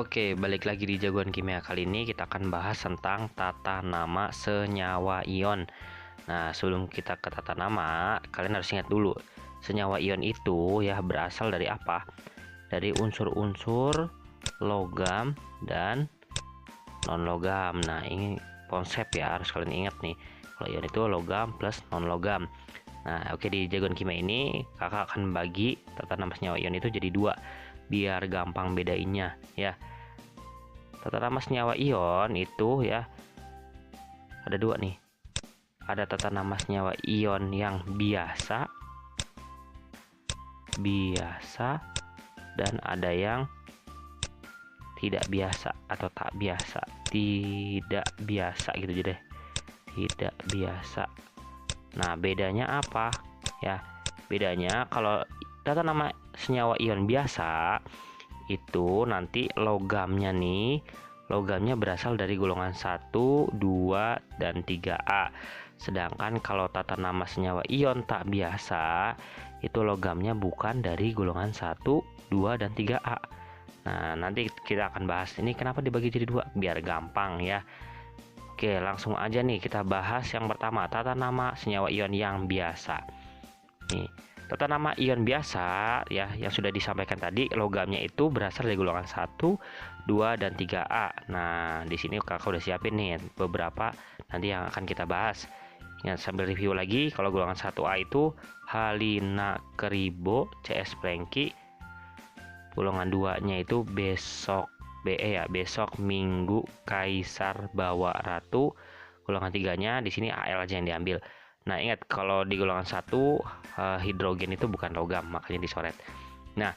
Oke, balik lagi di Jagoan Kimia. Kali ini kita akan bahas tentang tata nama senyawa ion. Nah, sebelum kita ke tata nama, kalian harus ingat dulu, senyawa ion itu ya berasal dari apa? Dari unsur-unsur logam dan non-logam. Nah, ini konsep ya, harus kalian ingat nih. Kalau ion itu logam plus non-logam. Nah, oke, di Jagoan Kimia ini kakak akan bagi tata nama senyawa ion itu jadi dua, biar gampang bedainnya ya. Tata nama senyawa ion itu ya ada dua nih. Ada tata nama senyawa ion yang biasa dan ada yang tidak biasa atau tak biasa. Tidak biasa gitu deh. Tidak biasa. Nah, bedanya apa? Ya, bedanya kalau tata nama senyawa ion biasa itu nanti logamnya berasal dari golongan 1, 2, dan 3A. Sedangkan kalau tata nama senyawa ion tak biasa itu logamnya bukan dari golongan 1, 2, dan 3A. Nah, nanti kita akan bahas ini kenapa dibagi jadi dua, biar gampang ya. Oke, langsung aja nih kita bahas yang pertama, tata nama senyawa ion yang biasa. Nih, tata nama ion biasa ya yang sudah disampaikan tadi, logamnya itu berasal dari golongan 1, 2, dan 3A. Nah, di sini kakak udah siapin nih beberapa nanti yang akan kita bahas. Ya, sambil review lagi, kalau golongan 1A itu Halina Keribo CS Plengki. Golongan 2-nya itu besok besok Minggu Kaisar Bawa Ratu. Golongan 3-nya di sini Al aja yang diambil. Nah, ingat kalau di golongan 1 hidrogen itu bukan logam, makanya dicoret. Nah,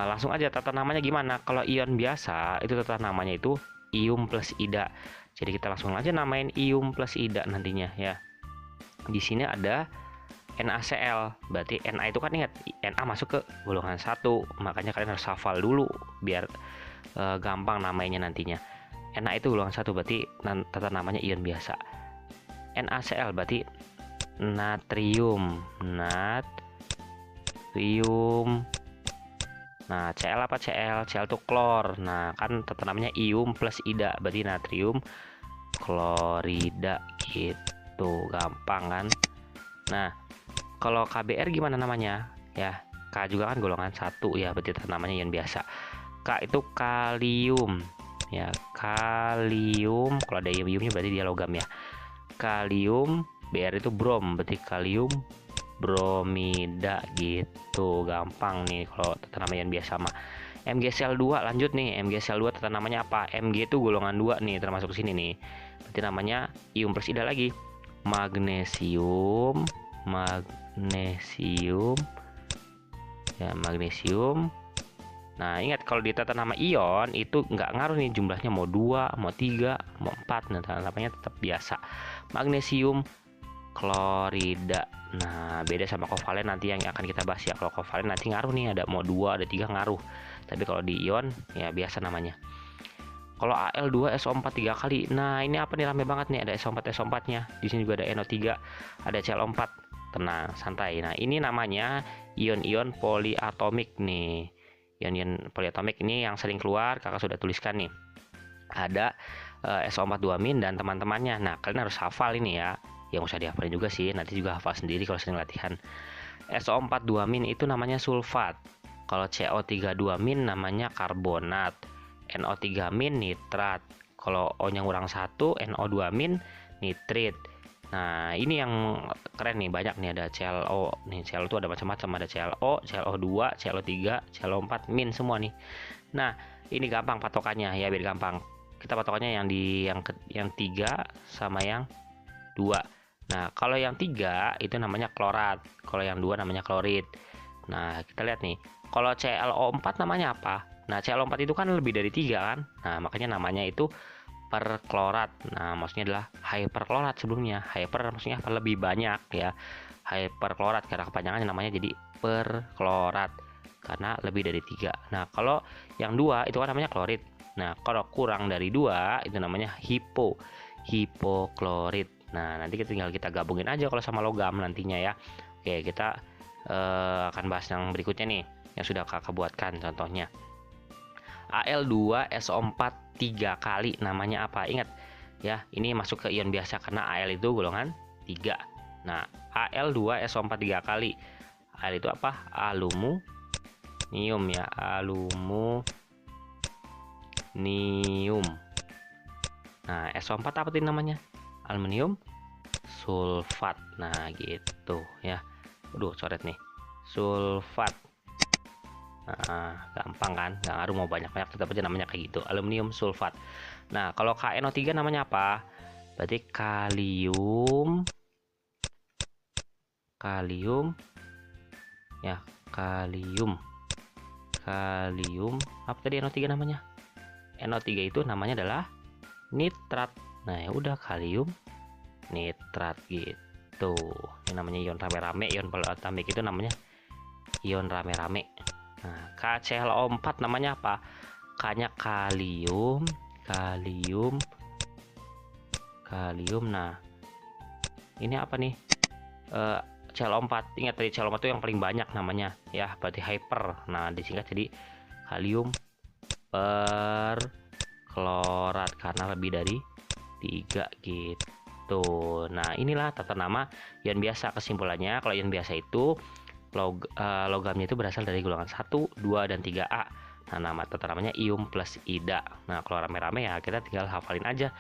langsung aja tata namanya gimana. Kalau ion biasa itu tata namanya itu ium plus ida. Jadi kita langsung aja namain ium plus ida nantinya ya. Di sini ada NaCl, berarti Na itu kan ingat Na masuk ke golongan 1, makanya kalian harus hafal dulu biar gampang namanya nantinya. Na itu golongan 1, berarti tata namanya ion biasa. NaCl berarti natrium. Nah, Cl apa? Cl itu klor. Nah, kan tata namanya ium plus ida, berarti natrium klorida gitu. Gampang kan? Nah, kalau KBr gimana namanya? Ya, K juga kan golongan 1 ya, berarti tata namanya ion biasa. K itu kalium. Ya, kalium. Kalau ada ium-iumnya berarti dia logam ya. Kalium. Br itu brom, berarti kalium bromida gitu. Gampang nih kalau tata nama ion biasa mah. MgCl2 lanjut nih. MgCl2 tata namanya apa? Mg itu golongan 2 nih, termasuk sini nih. Berarti namanya ium plus ida lagi. Magnesium ya, magnesium. Nah, ingat kalau di tata nama ion itu nggak ngaruh nih jumlahnya, mau 2, mau 3, mau 4. Nah, tata namanya tetap biasa. Magnesium klorida. Nah, beda sama kovalen nanti yang akan kita bahas ya. Kalau kovalen nanti ngaruh nih, ada mau 2, ada 3 ngaruh. Tapi kalau di ion ya biasa namanya. Kalau Al2 SO4 3 kali. Nah, ini apa nih, rame banget nih, ada SO4-nya. Di sini juga ada NO3, ada CL4. Tenang, santai. Nah, ini namanya ion-ion poliatomik nih. Ion-ion poliatomik ini yang sering keluar, kakak sudah tuliskan nih. Ada SO4 2- dan teman-temannya. Nah, kalian harus hafal ini ya. Yang usah dihafalin juga sih, nanti juga hafal sendiri kalau sering latihan. SO4 2- itu namanya sulfat. Kalau CO3 2- namanya karbonat. NO3- nitrat. Kalau O-nya ngurang 1, NO2- nitrit. Nah, ini yang keren nih, banyak nih, ada ClO. Nih, ClO itu ada macam-macam, ada ClO, ClO2, ClO3, ClO4 min semua nih. Nah, ini gampang patokannya ya, biar gampang. Kita patokannya yang 3 sama yang 2. Nah, kalau yang 3 itu namanya klorat, kalau yang 2 namanya klorid. Nah, kita lihat nih. Kalau ClO4 namanya apa? Nah, ClO4 itu kan lebih dari 3 kan? Nah, makanya namanya itu perklorat. Nah, maksudnya adalah hyperklorat sebelumnya. Hyper maksudnya apa? Lebih banyak ya. Hyperklorat karena kepanjangannya namanya jadi perklorat karena lebih dari 3. Nah, kalau yang 2 itu kan namanya klorid. Nah, kalau kurang dari 2 itu namanya hipoklorit. Nah, nanti tinggal kita gabungin aja kalau sama logam nantinya ya. Oke, kita akan bahas yang berikutnya nih, yang sudah kakak buatkan contohnya. Al2SO4 3 kali namanya apa? Ingat ya, ini masuk ke ion biasa karena Al itu golongan 3. Nah, Al2SO4 3 kali. Al itu apa? Aluminium ya, aluminium. Nah, SO4 apa tadi namanya? Aluminium sulfat. Nah, gitu ya. Aduh, coret nih. Sulfat. Nah, gampang kan? Nggak ngaruh mau banyak-banyak, tetap aja namanya kayak gitu. Aluminium sulfat. Nah, kalau KNO3 namanya apa? Berarti kalium. Ya, kalium. Apa tadi NO3 namanya? NO3 itu namanya adalah nitrat. Nah, ya udah, kalium nitrat gitu. Ini namanya ion rame-rame. Ion poliatomik itu namanya ion rame-rame. Nah, KClO4 namanya apa? K-nya kalium. Nah, ini apa nih? ClO4. Ingat tadi ClO4 itu yang paling banyak namanya ya, berarti hyper. Nah, disingkat jadi kalium perklorat karena lebih dari 3 gitu. Nah, inilah tata nama ion biasa. Kesimpulannya, kalau ion biasa itu logamnya itu berasal dari golongan 1, 2, dan 3A. Nah, nama tata namanya ium plus ida. Nah, kalau rame-rame ya kita tinggal hafalin aja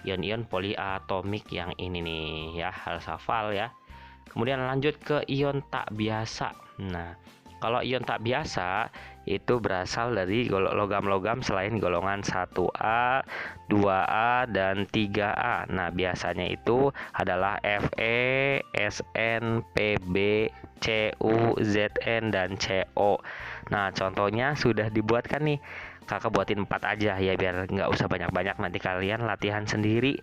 ion-ion poliatomik yang ini nih ya, harus hafal ya. Kemudian lanjut ke ion tak biasa. Nah, kalau ion tak biasa itu berasal dari logam-logam selain golongan 1A, 2A, dan 3A. Nah, biasanya itu adalah Fe, Sn, Pb, Cu, Zn, dan Co. Nah, contohnya sudah dibuatkan nih. Kakak buatin 4 aja ya, biar nggak usah banyak-banyak. Nanti kalian latihan sendiri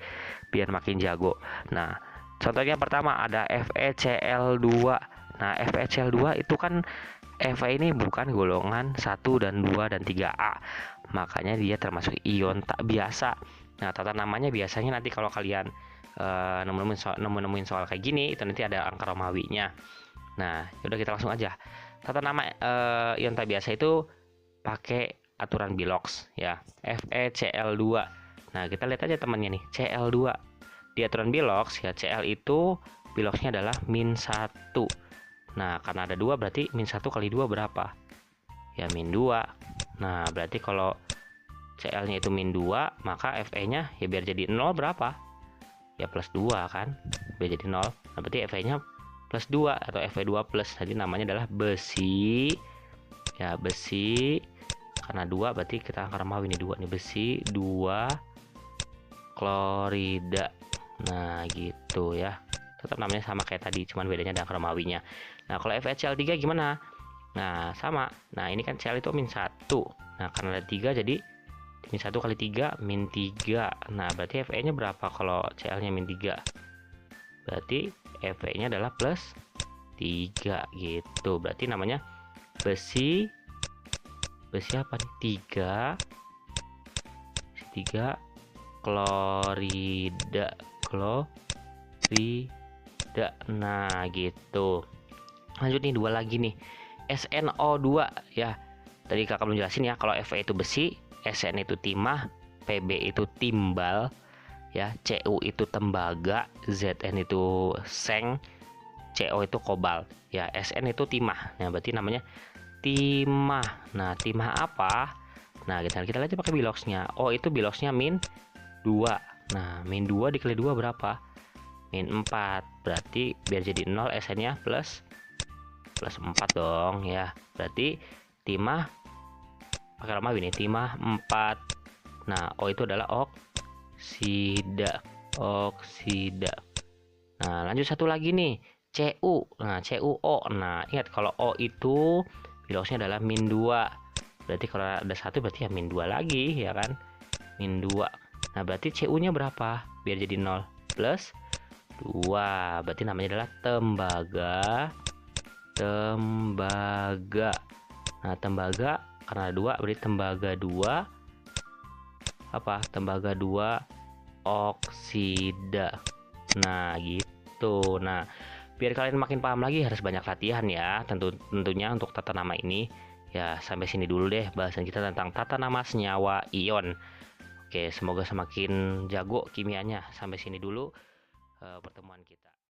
biar makin jago. Nah, contohnya pertama ada FeCl2. Nah, FeCl2 itu kan Fe ini bukan golongan 1 dan 2 dan 3A. Makanya dia termasuk ion tak biasa. Nah, tata namanya biasanya nanti kalau kalian nemuin soal kayak gini, itu nanti ada angka Romawinya. Nah, yaudah kita langsung aja. Tata nama ion tak biasa itu pakai aturan Bilox ya. FeCl2. Nah, kita lihat aja temannya nih, Cl2. Di aturan Bilox ya, Cl itu Biloxnya adalah -1. Nah, karena ada 2 berarti -1 kali 2 berapa? Ya, -2. Nah, berarti kalau Cl-nya itu -2, maka Fe-nya ya biar jadi 0 berapa? Ya +2 kan? Biar jadi 0. Nah, berarti Fe-nya +2 atau Fe2+. Jadi namanya adalah besi. Ya, besi. Karena 2 berarti kita angka Romawi ini 2 nih, besi 2 klorida. Nah, gitu ya. Tetap namanya sama kayak tadi, cuman bedanya ada angka Romawinya. Nah, kalau FeCl3 gimana? Nah, sama. Nah, ini kan Cl itu -1. Nah, karena ada 3 jadi -1 kali 3 -3. Nah, berarti Fe-nya berapa kalau Cl-nya -3? Berarti Fe-nya adalah +3 gitu. Berarti namanya besi apa nih? 3 klorida. Nah, gitu. Lanjut nih, 2 lagi nih, SnO2 ya. Tadi kakak belum jelasin ya, kalau Fe itu besi, Sn itu timah, Pb itu timbal ya, Cu itu tembaga, Zn itu seng, Co itu kobalt ya, Sn itu timah. Nah, berarti namanya timah. Nah, timah apa? Nah, kita lihat aja pakai Biloxnya. Oh, itu Biloxnya -2. Nah, -2 dikali 2 berapa? -4. Berarti biar jadi 0 Sn-nya plus 4 dong ya. Berarti timah pakai Romawi ini, timah 4. Nah, O itu adalah oksida. Nah, lanjut satu lagi nih, Cu. Nah, CuO. Nah, ingat kalau O itu Biloxnya adalah -2. Berarti kalau ada 1 berarti ya -2 lagi ya kan? -2. Nah, berarti Cu-nya berapa? Biar jadi 0 plus 2. Berarti namanya adalah tembaga. Nah, tembaga karena 2 berarti tembaga 2 apa? Tembaga 2 oksida. Nah, gitu. Nah, biar kalian makin paham lagi harus banyak latihan ya. Tentunya untuk tata nama ini Ya, sampai sini dulu deh bahasan kita tentang tata nama senyawa ion. Oke, semoga semakin jago kimianya. Sampai sini dulu pertemuan kita.